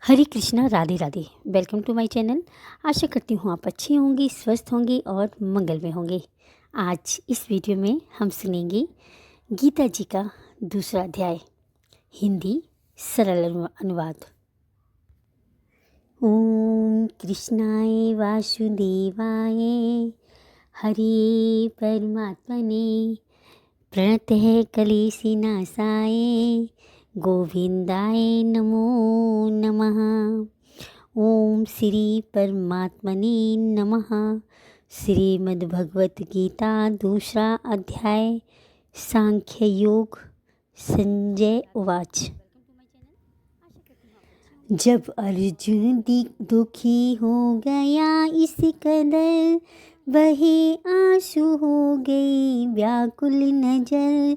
Hare Krishna, Radhe Radhe. Welcome to my channel. आशा करती हूँ आप अच्छे होंगे, स्वस्थ होंगे और मंगल में होंगे। आज इस वीडियो में हम सुनेंगे गीता जी का दूसरा अध्याय, हिंदी सरल अनुवाद। ओम कृष्णाय वासुदेवाय हरे परमात्मने प्रणतः क्लेशनाशाय गोविंदाय नमो नमः। ओम श्री परमात्मने नमः। श्रीमद्भगवत गीता दूसरा अध्याय, सांख्य योग। संजय उवाच। जब अर्जुन दुखी हो गया इस कदर, बहे आंसू हो गई व्याकुल नजर,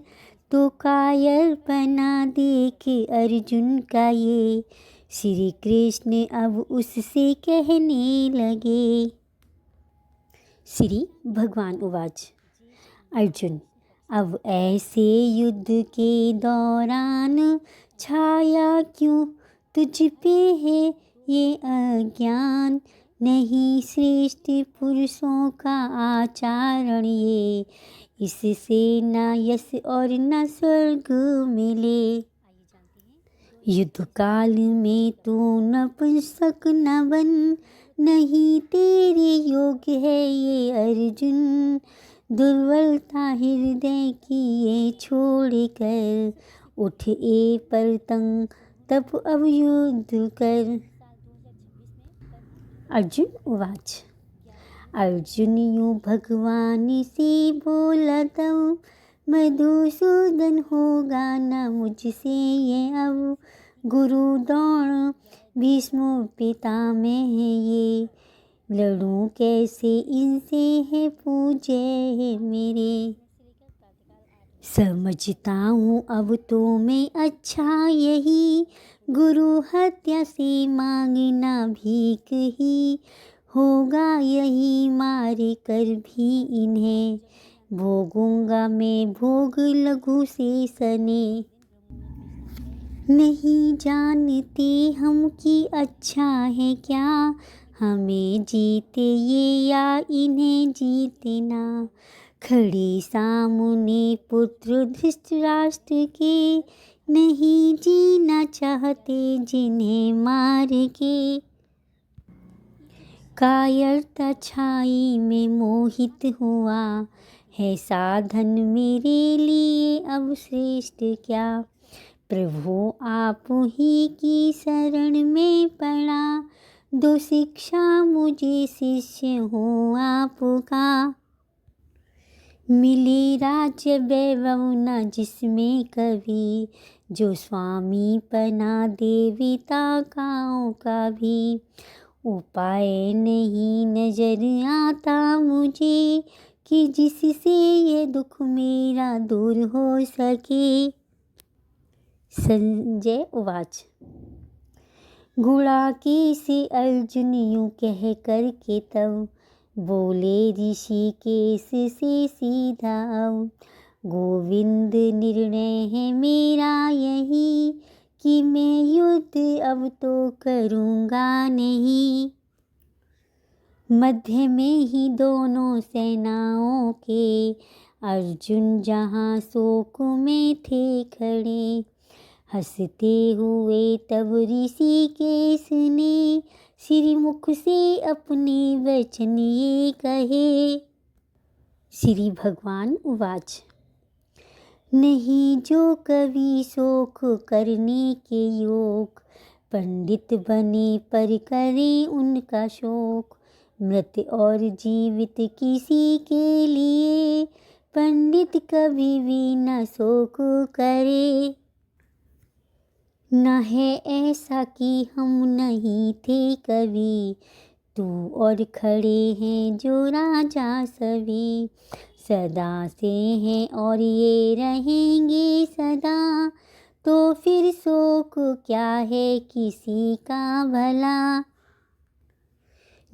तो कायरपना देख अर्जुन का ये श्री कृष्ण अब उससे कहने लगे। श्री भगवान उवाच। अर्जुन, अब ऐसे युद्ध के दौरान छाया क्यों तुझ पे है ये अज्ञान? नहीं श्रेष्ठ पुरुषों का आचरण ये, इससे न यश और न स्वर्ग मिले। युद्ध काल में तू नपुंसक न बन, नहीं तेरे योग्य है ये अर्जुन। दुर्बलता हृदय की ये छोड़ कर, उठ ए परतंग तब अब युद्ध कर। अर्जुन उवाच। अर्जुन यूं भगवान से बोला तब, मधुसूदन होगा न मुझसे ये अब। गुरु द्रोण भीष्म पितामह है ये, लड़ूं कैसे इनसे है पूज्य है मेरे। समझता हूँ अब तो मैं अच्छा यही, गुरु हत्या से मांगना भीख ही होगा यही। मार कर भी इन्हें भोगूंगा मैं भोग लघु से सने। नहीं जानते हम कि अच्छा है क्या, हमें जीते ये या इन्हें जीतना। खड़े सामने पुत्र धृतराष्ट्र के, नहीं जीना चाहते जिन्हें मार के। कायरता छाई में मोहित हुआ है साधन मेरे लिए अब श्रेष्ठ क्या। प्रभु आप ही की शरण में पड़ा, दो शिक्षा मुझे शिष्य हूँ आपका। मिले राज्य वैभव न जिसमें कभी, जो स्वामी पना देवता काओं का भी। उपाय नहीं नजर आता मुझे, कि जिससे ये दुख मेरा दूर हो सके। संजय उवाच। गुड़ाके से अर्जुन यूं कह कर के तब, बोले ऋषिकेश से सीधा अब। गोविंद निर्णय है मेरा यही, कि मैं युद्ध अब तो करूँगा नहीं। मध्य में ही दोनों सेनाओं के, अर्जुन जहाँ शोक में थे खड़े। हंसते हुए तब ऋषिकेश ने, श्रीमुख से अपने वचन ये कहे। श्री भगवान उवाच। नहीं जो कवि शोक करने के योग, पंडित बने पर करे उनका शोक। मृत और जीवित किसी के लिए, पंडित कभी भी न शोक करे। न है ऐसा कि हम नहीं थे कभी, तू और खड़े हैं जो राजा सभी। सदा से हैं और ये रहेंगे सदा, तो फिर शोक क्या है किसी का भला।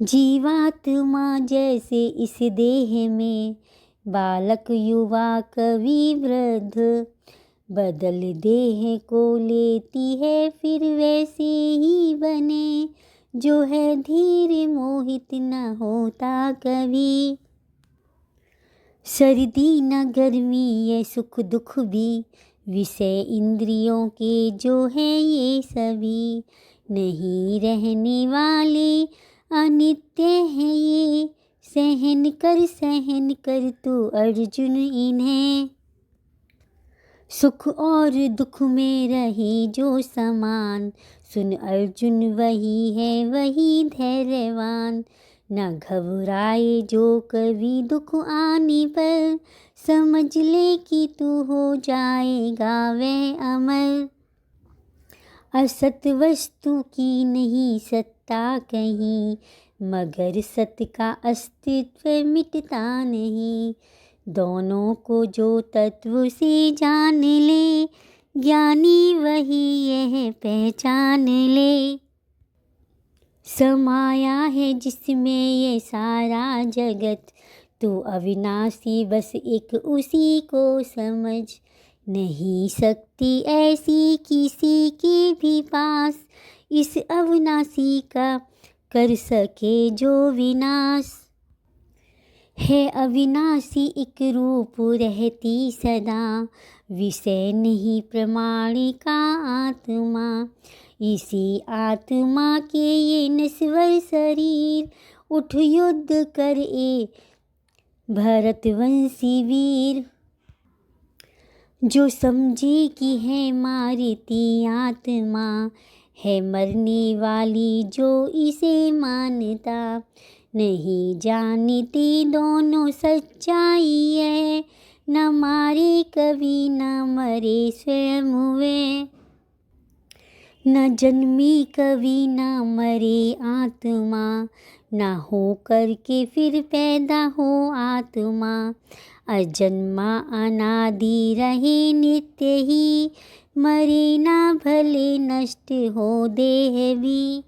जीवात्मा जैसे इस देह में, बालक युवा कवि वृद्ध। बदल देह को लेती है फिर वैसे ही बने। जो है धीर मोहित न होता कभी। सर्दी न गर्मी ये सुख दुख भी, विषय इंद्रियों के जो है ये सभी। नहीं रहने वाले अनित्य है ये, सहन कर तू अर्जुन इन्हें। सुख और दुख में रहे जो समान, सुन अर्जुन वही है वही धैर्यवान। न घबराए जो कभी दुख आने पर, समझ ले कि तू हो जाएगा वह अमर। असत वस्तु की नहीं सत्ता कहीं, मगर सत्य का अस्तित्व मिटता नहीं। दोनों को जो तत्व से जान ले, ज्ञानी वही यह पहचान ले। समाया है जिसमें ये सारा जगत, तू अविनाशी बस एक उसी को समझ। नहीं सकती ऐसी किसी के भी पास, इस अविनाशी का कर सके जो विनाश। है अविनाशी एक रूप रहती सदा, विषय नहीं प्रमाण का आत्मा। इसी आत्मा के ये नश्वर शरीर, उठ युद्ध कर ए भरतवंशी वीर। जो समझे कि है मारती आत्मा, है मरने वाली जो इसे मानता। नहीं जानती दोनों सच्चाई है, न मारे कभी न मरे स्वयं हुए। न जन्मी कभी न मरे आत्मा, न हो करके फिर पैदा हो आत्मा। अजन्मा अनादि रहे नित्य ही, मरे ना भले नष्ट हो देह भी।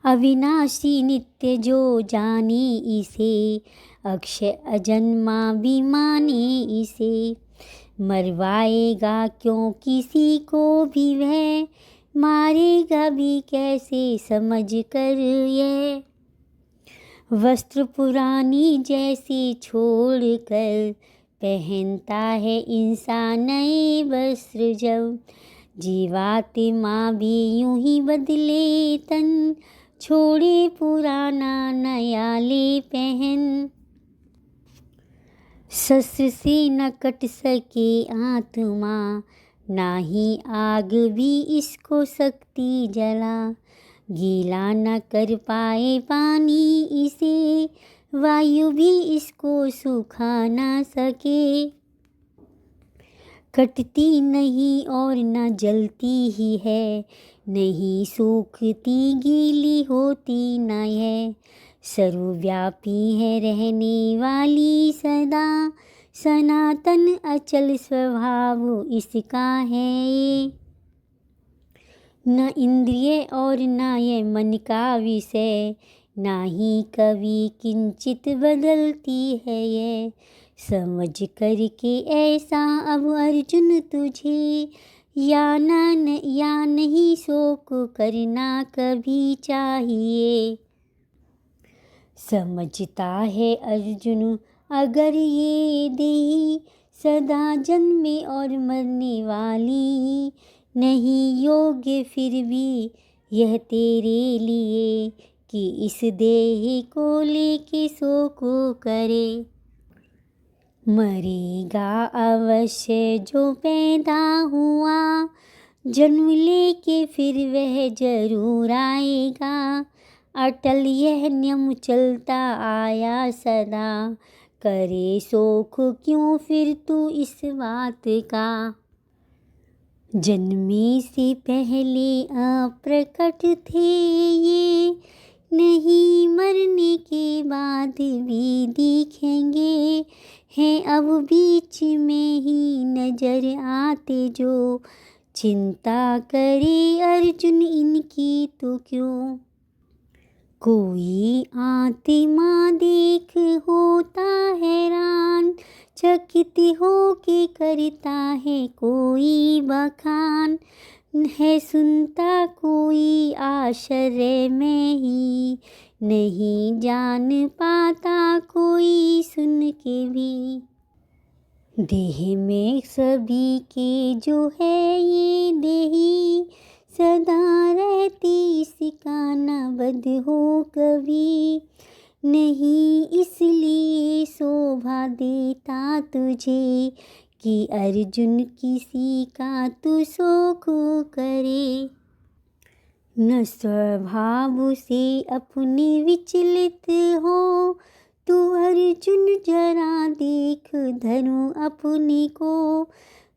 अविनाशी नित्य जो जाने इसे, अक्षय अजन्मा भी माने इसे। मरवाएगा क्यों किसी को भी वह, मारेगा भी कैसे समझ कर यह। वस्त्र पुरानी जैसे छोड़ कर, पहनता है इंसान नए वस्त्र जब। जीवात्मा भी यूं ही बदले तन, छोड़े पुराना नया ले पहन। शस्त्र से न कट सके आत्मा, ना ही आग भी इसको शक्ति जला। गीला न कर पाए पानी इसे, वायु भी इसको सुखा न सके। कटती नहीं और न जलती ही है, नहीं सूखती गीली होती न है। सर्वव्यापी है रहने वाली सदा, सनातन अचल स्वभाव इसका है ये। न इंद्रिय और न ये मन का विषय, ना ही कभी किंचित बदलती है ये। समझ करके ऐसा अब अर्जुन तुझे, या नहीं शोक करना कभी चाहिए। समझता है अर्जुन अगर ये देही, सदा जन्मे और मरने वाली। नहीं योग्य फिर भी यह तेरे लिए, कि इस देह को लेके शोक करे। मरेगा अवश्य जो पैदा हुआ, जन्म लेके फिर वह जरूर आएगा। अटल यह नियम चलता आया सदा, करे शोक क्यों फिर तू इस बात का। जन्मे से पहले अप्रकट थे ये, नहीं मरने के बाद भी दिखेंगे। हैं अब बीच में ही नजर आते जो, चिंता करे अर्जुन इनकी तो क्यों। कोई आत्मा देख होता हैरान, चकित हो के करता है कोई बखान। है सुनता कोई आश्रय में ही, नहीं जान पाता कोई सुन के भी। देह में सभी के जो है ये देही, सदा रहती इसका न बद हो कभी। नहीं इसलिए शोभा देता तुझे, कि अर्जुन किसी का तू शोक करे। न स्वभाव से अपने विचलित हो, तू अर्जुन जरा देख धर्म अपने को।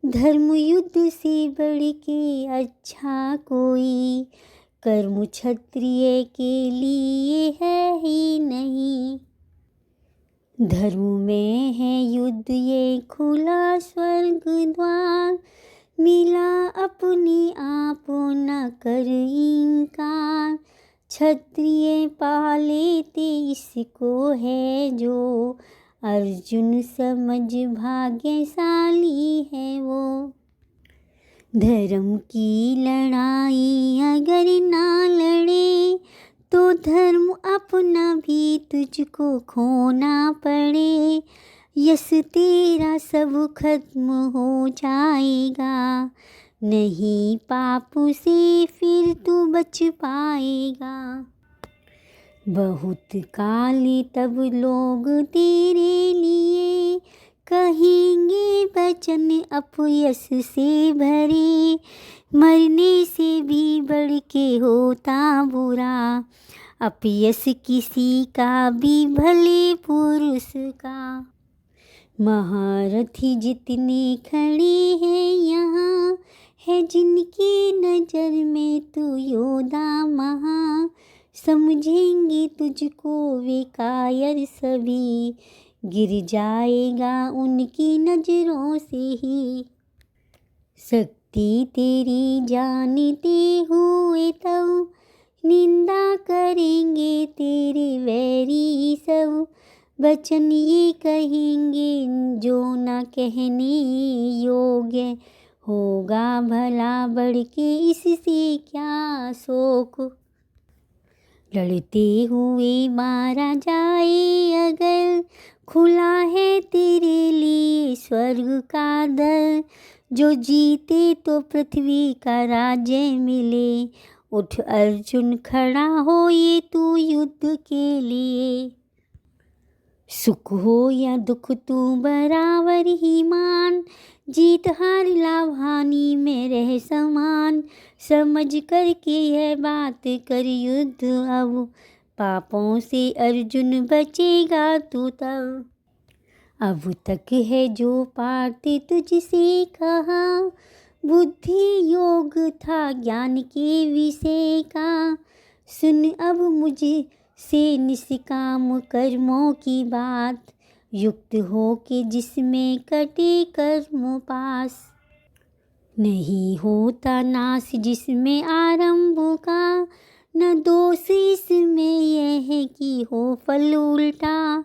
धर्म युद्ध से बढ़ के अच्छा कोई, कर्म क्षत्रिय के लिए है ही नहीं। धर्म में है युद्ध ये खुला स्वर्ग द्वार, मिला अपने आप न कर इनकार। क्षत्रिय पालेते इसको है जो, अर्जुन समझ भाग्यशाली है वो। धर्म की लड़ाई अगर ना लड़े, तो धर्म अपना भी तुझको खोना पड़े। यस तेरा सब खत्म हो जाएगा, नहीं पाप से फिर तू बच पाएगा। बहुत काल तब लोग तेरे लिए कहेंगे वचन अपयश से भरे। मरने से भी बढ़ के होता बुरा, अपयश किसी का भी भले पुरुष का। महारथी जितने खड़े हैं यहाँ, है जिनकी नजर में तू योद्धा महा। समझेंगे तुझको वे कायर सभी, गिर जाएगा उनकी नजरों से ही। शक्ति तेरी जानते हुए तब, निंदा करेंगे तेरे वैरी सब। वचन ये कहेंगे जो न कहने योग्य, होगा भला बढ़ के इससे क्या शोक। लड़ते हुए मारा जाए अगर, खुला है तेरे लिए स्वर्ग का दर। जो जीते तो पृथ्वी का राज्य मिले, उठ अर्जुन खड़ा हो ये तू युद्ध के लिए। सुख हो या दुख तू बराबर ही मान, जीत हार लाभ हानि में रह समान। समझ कर के यह बात कर युद्ध अब, पापों से अर्जुन बचेगा तू तब। अब तक है जो पाठ तुझसे कहा, बुद्धि योग था ज्ञान के विषय का। सुन अब मुझे से निष्काम कर्मों की बात, युक्त हो के जिसमें कटे कर्म पास। नहीं होता नाश जिसमें आरंभ का, न दोष इसमें यह है कि हो फल उल्टा।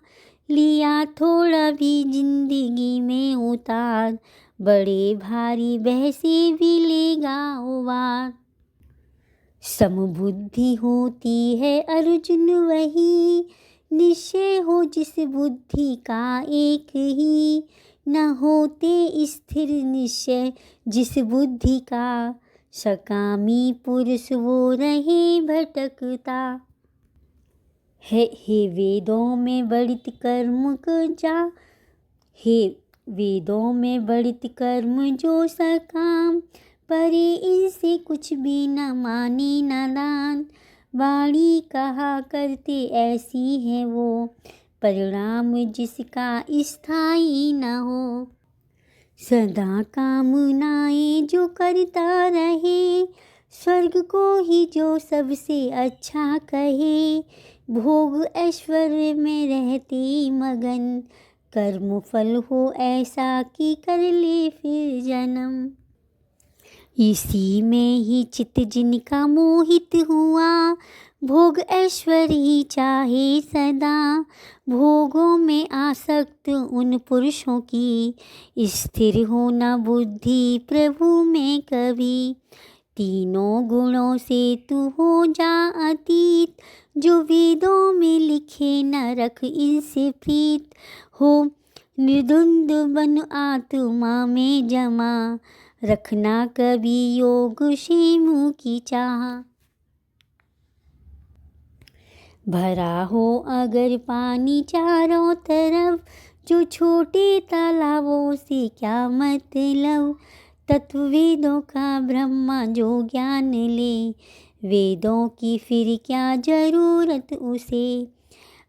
लिया थोड़ा भी जिंदगी में उतार, बड़े भारी बहसे भी लेगा उबार। समबुद्धि होती है अर्जुन वही, निश्चय हो जिस बुद्धि का एक ही। न होते स्थिर निश्चय जिस बुद्धि का, सकामी पुरुष वो रहे भटकता। हे वेदों में वर्णित कर्म जा, हे वेदों में वर्णित कर्म जो सकाम। परे इनसे कुछ भी न माने नादान, वाणी कहा करते ऐसी है वो, परिणाम जिसका स्थायी न हो। सदा कामनाएं जो करता रहे, स्वर्ग को ही जो सबसे अच्छा कहे। भोग ऐश्वर्य में रहते मगन, कर्म फल हो ऐसा कि कर ले फिर जन्म। इसी में ही चित्त जिनका मोहित हुआ, भोग ऐश्वर्य ही चाहे सदा। भोगों में आसक्त उन पुरुषों की, स्थिर होना बुद्धि प्रभु में कभी। तीनों गुणों से तू हो जा अतीत, जो वेदों में लिखे न रख इनसे प्रीत। हो निर्द्वंद बन आत्मा में जमा, रखना कभी योग क्षेम की चाह। भरा हो अगर पानी चारों तरफ, जो छोटे तालाबों से क्या मतलब। तत्व वेदों का ब्रह्मा जो ज्ञान ले, वेदों की फिर क्या जरूरत उसे।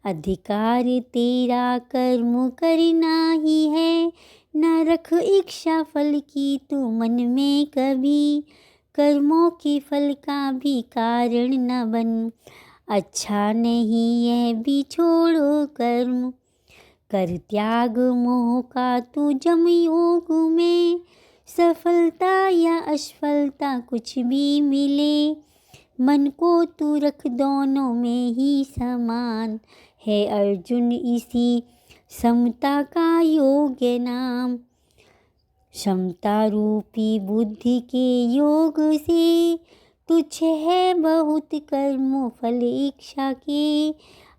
अधिकार तेरा कर्म करना ही है, न रख इच्छा फल की तू मन में कभी। कर्मों के फल का भी कारण न बन, अच्छा नहीं यह भी छोड़ो कर्म। कर त्याग मोह का तू जम योग में, सफलता या असफलता कुछ भी मिले। मन को तू रख दोनों में ही समान, है अर्जुन इसी समता का योग्य नाम। समता रूपी बुद्धि के योग से, तुच्छ है बहुत कर्म फल इच्छा के।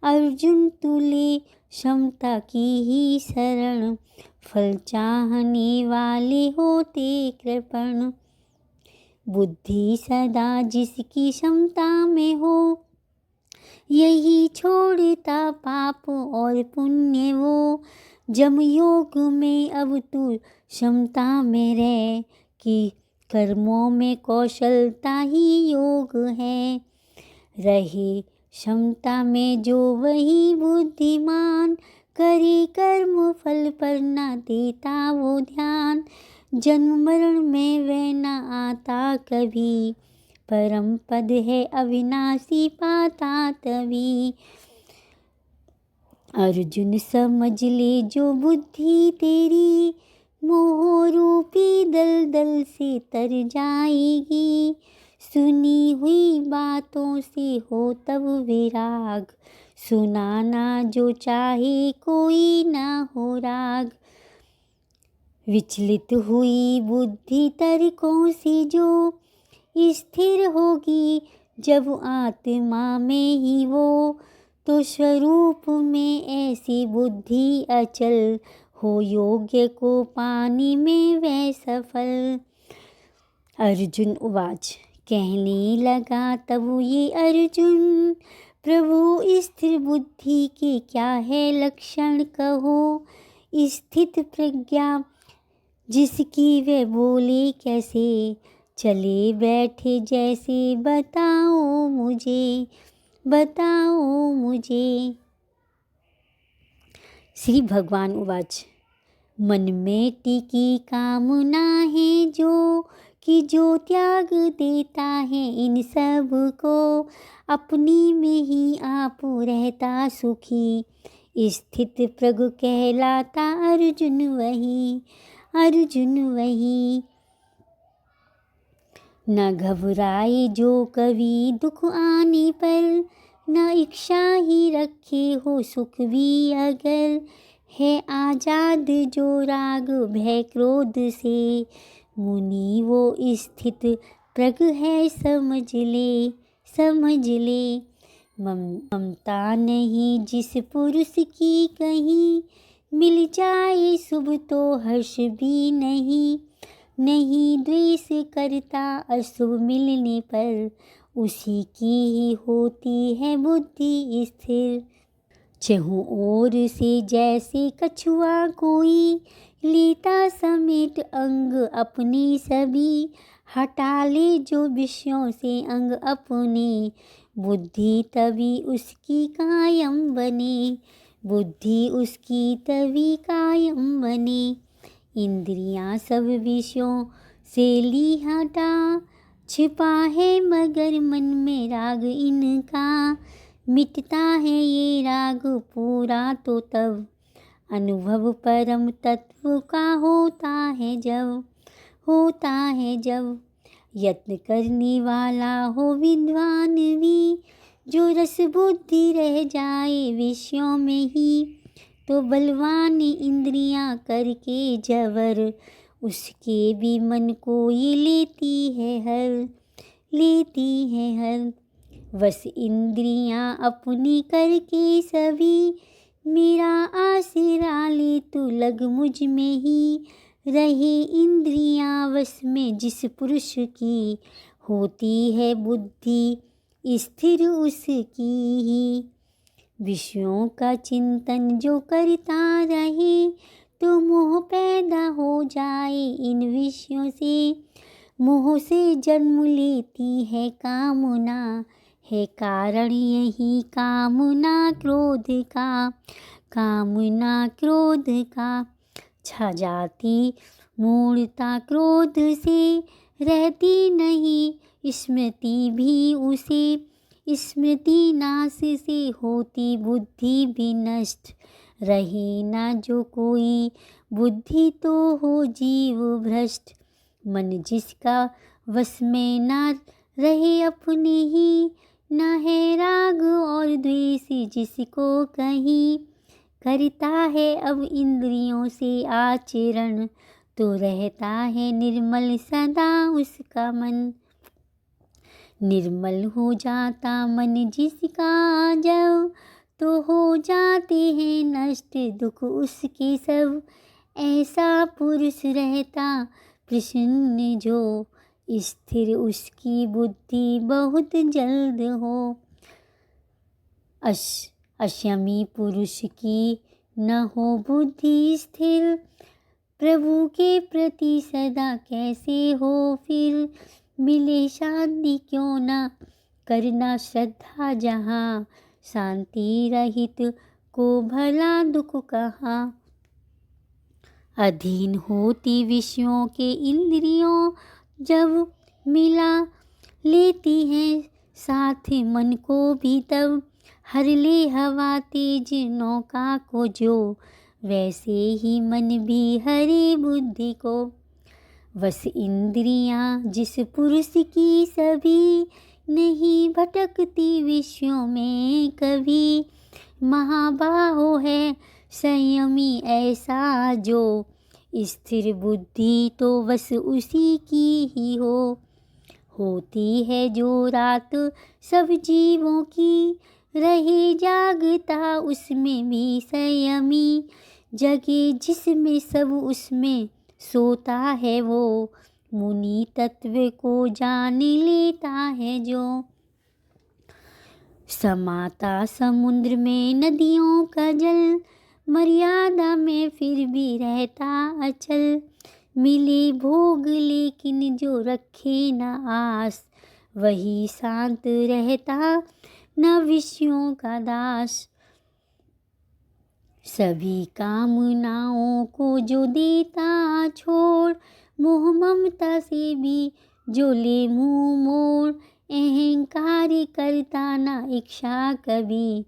अर्जुन तू ले समता की ही शरण, फल चाहने वाले होते कृपण। बुद्धि सदा जिसकी समता में हो, यही छोड़ता पाप और पुण्य वो। जम योग में अब तू समता में रह, कि कर्मों में कौशलता ही योग है। रहे समता में जो वही बुद्धिमान, करे कर्म फल पर न देता वो ध्यान। जन्म मरण में वह न आता कभी, परम पद है अविनाशी पाता तभी। अर्जुन समझ ले जो बुद्धि तेरी, मोह रूपी दलदल से तर जाएगी। सुनी हुई बातों से हो तब विराग, सुनाना जो चाहे कोई ना हो राग। विचलित हुई बुद्धि तर्कों से जो, स्थिर होगी जब आत्मा में ही वो। तो स्वरूप में ऐसी बुद्धि अचल, हो योग्य को पाने में वह सफल। अर्जुन उवाच। कहने लगा तब ये अर्जुन, प्रभु स्थिर बुद्धि के क्या है लक्षण कहो। स्थित प्रज्ञा जिसकी वे बोले कैसे, चले बैठे जैसे बताओ मुझे, बताओ मुझे। श्री भगवान उवाच। मन में टिकी कामना है जो, कि जो त्याग देता है इन सब को। अपनी में ही आप रहता सुखी, स्थित प्रज्ञ कहलाता अर्जुन वही, अर्जुन वही। न घबराए जो कभी दुख आने पर, न इच्छा ही रखे हो सुख भी अगर। है आजाद जो राग भय क्रोध से, मुनि वो स्थित प्रज्ञ है समझ ले, समझ ले। ममता नहीं जिस पुरुष की कहीं, मिल जाए शुभ तो हर्ष भी नहीं। नहीं द्वेष करता अशुभ मिलने पर, उसी की ही होती है बुद्धि स्थिर। चहुँ ओर से जैसे कछुआ कोई, लेता समेट अंग अपने सभी। हटा ले जो विषयों से अंग अपने, बुद्धि तभी उसकी कायम बने, बुद्धि उसकी तभी कायम बने। इंद्रियां सब विषयों से ली हटा, छिपा है मगर मन में राग इनका। मिटता है ये राग पूरा तो तब, अनुभव परम तत्व का होता है जब, होता है जब। यत्न करने वाला हो विद्वान भी, जो रस बुद्धि रह जाए विषयों में ही। तो बलवान इंद्रियां करके जबर, उसके भी मन को ये लेती है हर। लेती हैं हर। बस इंद्रियां अपनी करके सभी, मेरा आसरा ले तू लग मुझ में ही। रहे इंद्रियां वश में जिस पुरुष की, होती है बुद्धि स्थिर उसकी ही। विषयों का चिंतन जो करता रहे, तो मोह पैदा हो जाए इन विषयों से। मोह से जन्म लेती है कामना, है कारण यही कामना क्रोध का। कामना क्रोध का छा जाती मूढ़ता क्रोध से, रहती नहीं स्मृति भी उसे। स्मृति नाश से होती बुद्धि भी नष्ट, रहे ना जो कोई बुद्धि तो हो जीव भ्रष्ट। मन जिसका वश में ना रहे अपने ही, ना है राग और द्वेष जिसको कहीं। करता है अब इंद्रियों से आचरण, तो रहता है निर्मल सदा उसका मन। निर्मल हो जाता मन जिसका जब, तो हो जाते हैं नष्ट दुख उसके सब। ऐसा पुरुष रहता प्रसन्न जो, स्थिर उसकी बुद्धि बहुत जल्द हो। अशमी पुरुष की न हो बुद्धि स्थिर, प्रभु के प्रति सदा कैसे हो फिर। मिले शांति क्यों न करना श्रद्धा जहाँ, शांति रहित को भला दुख कहाँ। अधीन होती विषयों के इंद्रियों जब, मिला लेती हैं साथ मन को भी तब। हर ले हवा तेज नौका को जो, वैसे ही मन भी हरे बुद्धि को। बस इंद्रियां जिस पुरुष की सभी, नहीं भटकती विषयों में कभी। महाबाहो है संयमी ऐसा जो, स्थिर बुद्धि तो बस उसी की ही हो। होती है जो रात सब जीवों की, रहे जागता उसमें भी संयमी। जगे जिसमें सब उसमें सोता है वो, मुनि तत्व को जान लेता है जो। समाता समुद्र में नदियों का जल, मर्यादा में फिर भी रहता अचल। मिले भोग लेकिन जो रखे न आस, वही शांत रहता न विषयों का दास। सभी कामनाओं को जो देता छोड़, मोह ममता से भी जो ले मुँह मोड़। अहंकार करता ना इच्छा कभी,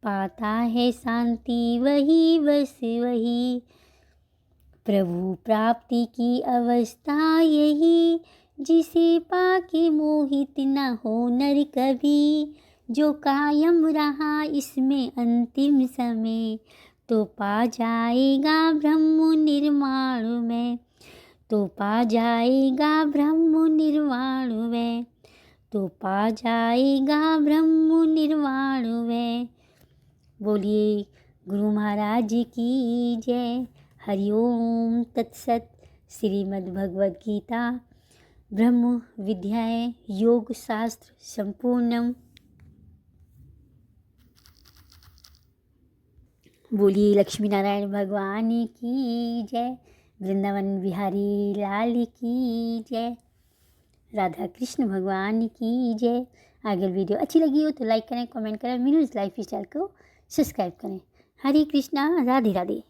पाता है शांति वही बस वही। प्रभु प्राप्ति की अवस्था यही, जिसे पाके मोहित न हो नर कभी। जो कायम रहा इसमें अंतिम समय, तो पा जाएगा ब्रह्म निर्वाण में। तो पा जाएगा ब्रह्म निर्वाण में। तो पा जाएगा ब्रह्म निर्वाण में। बोलिए गुरु महाराज की जय। हरिओम तत्सत। श्रीमद् भगवद गीता ब्रह्म विद्याय योग शास्त्र संपूर्णम। बोलिए लक्ष्मी नारायण भगवान की जय। वृंदावन बिहारी लाल की जय। राधा कृष्ण भगवान की जय। अगर वीडियो अच्छी लगी हो तो लाइक करें, कमेंट करें, मीनूज लाइफ स्टाइल को सब्सक्राइब करें। हरे कृष्णा, राधे राधे।